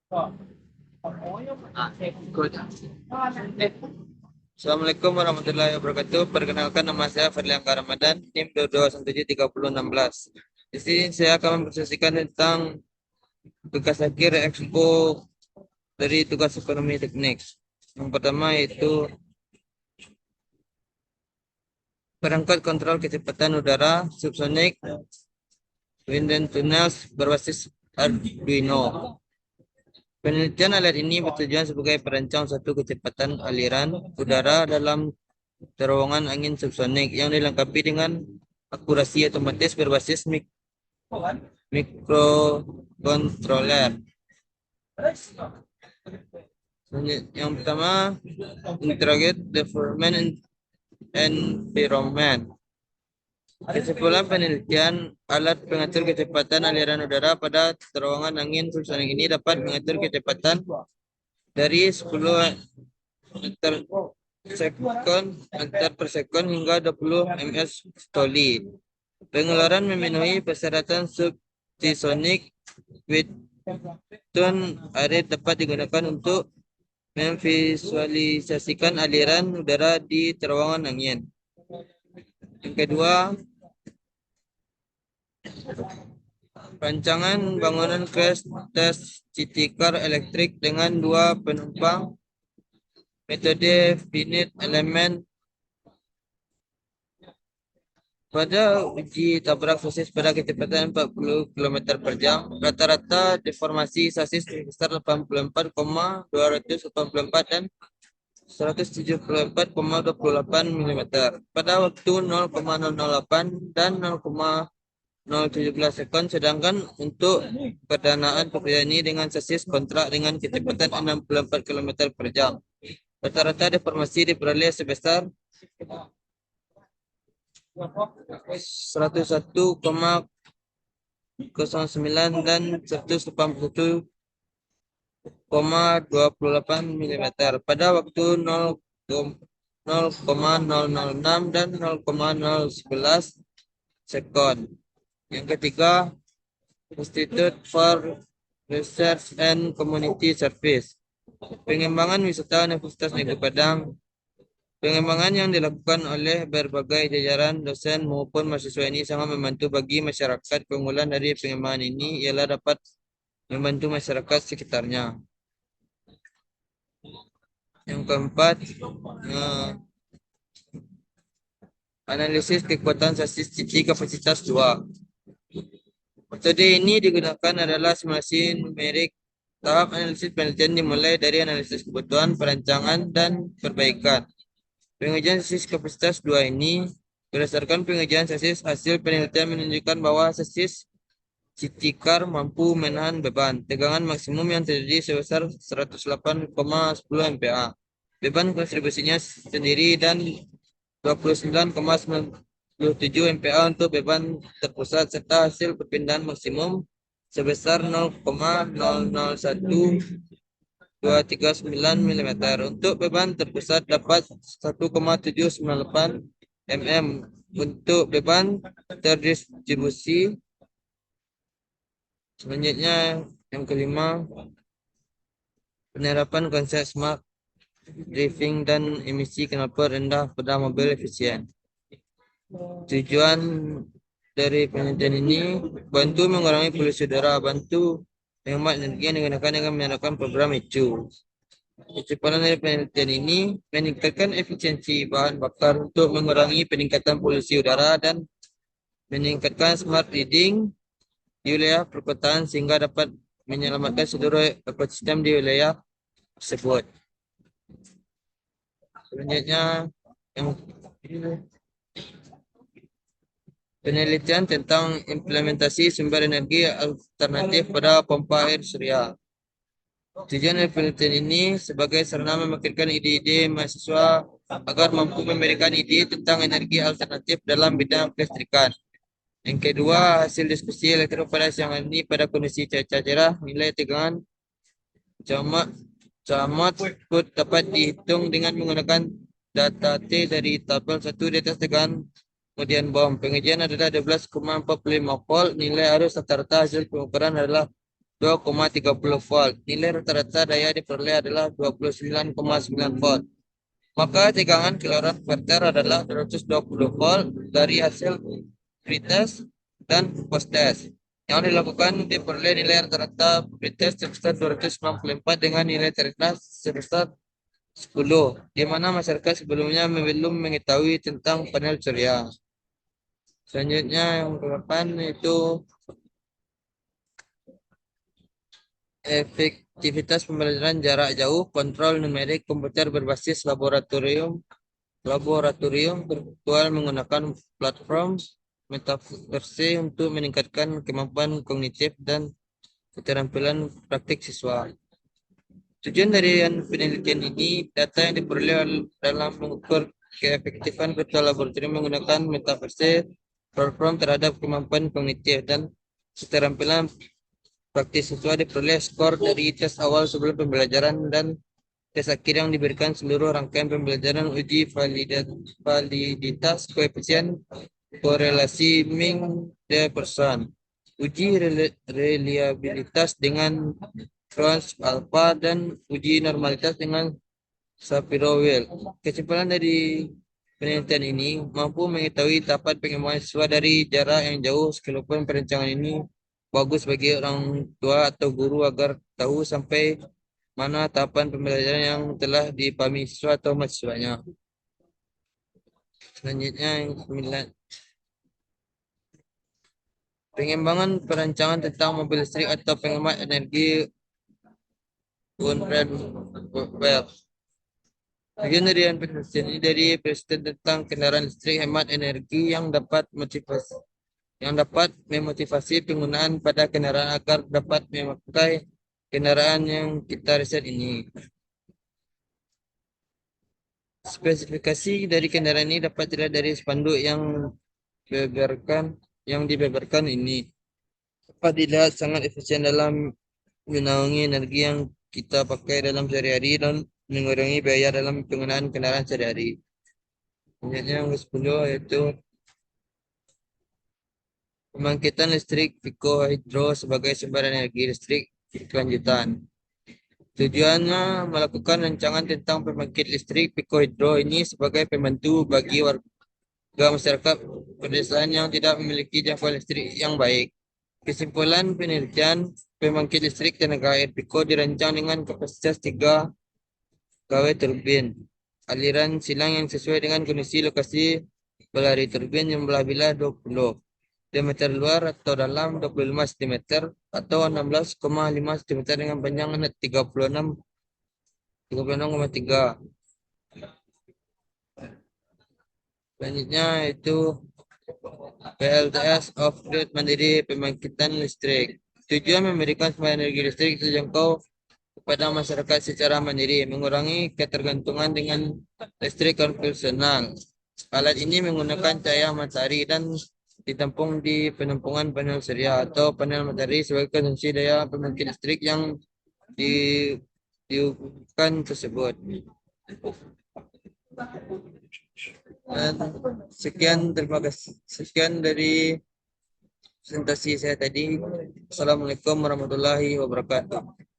Assalamualaikum warahmatullahi wabarakatuh. Perkenalkan, nama saya Fadliangka Ramadan, NIM 22173016. Di sini saya akan mempresentasikan tentang tugas akhir Expo dari tugas ekonomi teknik. Yang pertama yaitu perangkat kontrol kecepatan udara subsonik wind and tunnels berbasis Arduino. Penelitian alat ini bertujuan sebagai perancang suatu kecepatan aliran udara dalam terowongan angin subsonik yang dilengkapi dengan akurasi otomatis berbasis mikrocontroller. Yang pertama, interrogate development environment. Kesimpulan penelitian, alat pengatur kecepatan aliran udara pada terowongan angin subsonik ini dapat mengatur kecepatan dari 10 meter per sekon hingga 20 ms stoli. Pengeluaran memenuhi persyaratan subsonic with tone array dapat digunakan untuk memvisualisasikan aliran udara di terowongan angin. Yang kedua, rancangan bangunan crash test city car elektrik dengan 2 penumpang, metode finite element. Pada uji tabrak sasis pada kecepatan 40 km per jam, rata-rata deformasi sasis sebesar 84,284 dan 174,28 mm pada waktu 0,008 dan 0,017 sekon, sedangkan untuk perdanaan pekerjaan ini dengan sasis kontrak dengan kecepatan 64 km per jam. Rata-rata deformasi diperoleh sebesar 101,09 dan 181,28 mm pada waktu 0,006 dan 0,011 sekon. Yang ketiga, Institute for Research and Community Service. Pengembangan wisata Universitas Negeri Padang. Pengembangan yang dilakukan oleh berbagai jajaran dosen maupun mahasiswa ini sangat membantu bagi masyarakat. Keunggulan dari pengembangan ini ialah dapat membantu masyarakat sekitarnya. Yang keempat, analisis kekuatan sasis city kapasitas 2. Metode ini digunakan adalah simulasi numerik. Tahap analisis penelitian dimulai dari analisis kebutuhan, perancangan, dan perbaikan. Pengujian sasis kapasitas 2 ini berdasarkan pengujian sasis, hasil penelitian menunjukkan bahwa sasis city car mampu menahan beban tegangan maksimum yang terjadi sebesar 108,10 MPa. Beban kontribusinya sendiri dan 29,97 MPa untuk beban terpusat serta hasil perpindahan maksimum sebesar 0,001239 mm. Untuk beban terpusat dapat 1,798 mm. Untuk beban terdistribusi, selanjutnya yang kelima, penerapan konsep smart driving dan emisi knalpot rendah pada mobil efisien. Tujuan dari penelitian ini bantu mengurangi polusi udara, bantu menghemat energi yang digunakan dengan menerapkan program ECU. Kesimpulan dari penelitian ini meningkatkan efisiensi bahan bakar untuk mengurangi peningkatan polusi udara dan meningkatkan smart reading di wilayah perkotaan sehingga dapat menyelamatkan seluruh ekosistem di wilayah tersebut. Selanjutnya, yang penelitian tentang implementasi sumber energi alternatif pada pompa air surya. Tujuan dari penelitian ini sebagai sarana memikirkan ide-ide mahasiswa agar mampu memberikan ide tentang energi alternatif dalam bidang kelistrikan. Yang kedua, hasil diskusi elektro pada siang hari ini pada kondisi cuaca cerah, nilai tegangan camat put dapat dihitung dengan menggunakan data T dari tabel 1 di atas tegangan kemudian bom. Pengujian adalah 12,45 volt. Nilai arus rata-rata hasil pengukuran adalah 2,30 volt. Nilai rata-rata daya diperoleh adalah 29,9 volt. Maka tegangan kilowatt meter adalah 220 volt dari hasil pretest dan post test. Yang dilakukan diperoleh nilai rata-rata pretest sebesar 264 dengan nilai terendah sebesar 10, di mana masyarakat sebelumnya belum mengetahui tentang panel surya. Selanjutnya yang ke-8 itu efektivitas pembelajaran jarak jauh, kontrol numerik komputer berbasis laboratorium virtual menggunakan platform metaverse untuk meningkatkan kemampuan kognitif dan keterampilan praktik siswa. Tujuan dari penelitian ini, data yang diperoleh dalam mengukur keefektifan virtual laboratorium menggunakan metaverse platform terhadap kemampuan kognitif dan keterampilan praktis siswa diperoleh skor dari tes awal sebelum pembelajaran dan tes akhir yang diberikan seluruh rangkaian pembelajaran uji validitas koefisien korelasi mean the person, uji reliabilitas dengan Franz alpha dan uji normalitas dengan Shapiro-Wilk. Kesimpulan dari penelitian ini mampu mengetahui tahapan pengembangan siswa dari jarak yang jauh, sekalipun perancangan ini bagus bagi orang tua atau guru agar tahu sampai mana tahapan pembelajaran yang telah dipahami siswa atau mahasiswanya. Selanjutnya yang 9. Pengembangan perancangan tentang mobil listrik atau penghemat energi Unren Web. Bagian dari penelitian ini dari presiden tentang kendaraan listrik hemat energi yang dapat memotivasi penggunaan pada kendaraan agar dapat memakai kendaraan yang kita riset ini. Spesifikasi dari kendaraan ini dapat dilihat dari spanduk dibeberkan ini. Dapat dilihat sangat efisien dalam menaungi energi yang kita pakai dalam sehari-hari dan mengurangi biaya dalam penggunaan kendaraan sehari-hari. Selanjutnya yang ke-10 yaitu pembangkitan listrik Pico Hydro sebagai sumber energi listrik berkelanjutan. Tujuannya melakukan rancangan tentang pembangkit listrik Pico Hydro ini sebagai pembantu bagi warga masyarakat pedesaan yang tidak memiliki jangkauan listrik yang baik. Kesimpulan penelitian, pembangkit listrik tenaga air Pico dirancang dengan kapasitas 3 KW turbin. Aliran silang yang sesuai dengan kondisi lokasi belari turbin yang belah bilah 20. Diameter luar atau dalam 25 cm atau 16,5 cm dengan panjang 36,3. Selanjutnya itu PLTS off-grid mandiri pembangkitan listrik. Tujuan memberikan sumber energi listrik terjangkau kepada masyarakat secara mandiri, mengurangi ketergantungan dengan listrik konvensional. Alat ini menggunakan cahaya matahari dan ditampung di penampungan panel surya atau panel matahari sebagai konsumsi daya pembangkit listrik yang diukuran tersebut. Dan terima kasih. Sekian dari presentasi saya tadi. Assalamualaikum warahmatullahi wabarakatuh.